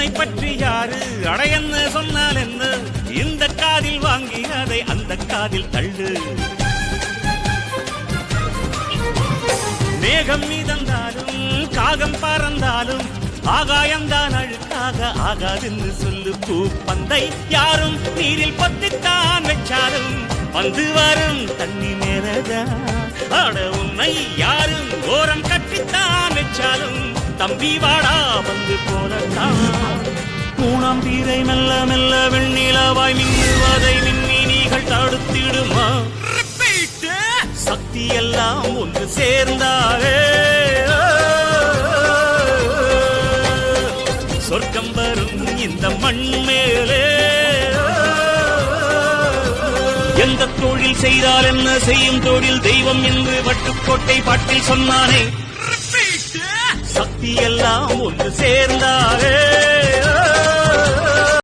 உன்னை பற்றி யாரு அடையன்னு சொன்னால் என்ன, இந்த காதில் வாங்கி அதை அந்த காதில் தள்ளு. மேகம் மீதந்தாலும் காகம் பறந்தாலும் ஆகாயம்தான் அழுக்காக ஆகாதுன்னு சொல்லு. பூ பந்தை யாரும் நீரில் பத்தித்தான் வச்சாலும் வந்து வரும் தண்ணி மேலதான். ஆட உன்னை யாரும் ஓரம் கட்டித்தான் வச்சாலும் தம்பி வாடா வந்து போலத்தான். மூணாம் பீரை மெல்ல மெல்ல வெண்ணிலவாய் மின்னுவதை மின்மினிகள் தடுத்திடுமா? சக்தி எல்லாம் ஒன்று சேர்ந்தாலே சொர்க்கம் வரும் இந்த மண் மேலே. எந்த தொழில் செய்தால் என்ன, செய்யும் தொழில் தெய்வம் என்று வட்டுக்கோட்டை பாட்டில் சொன்னானே. சக்தி எல்லாம் ஒன்று சேர்ந்தாலே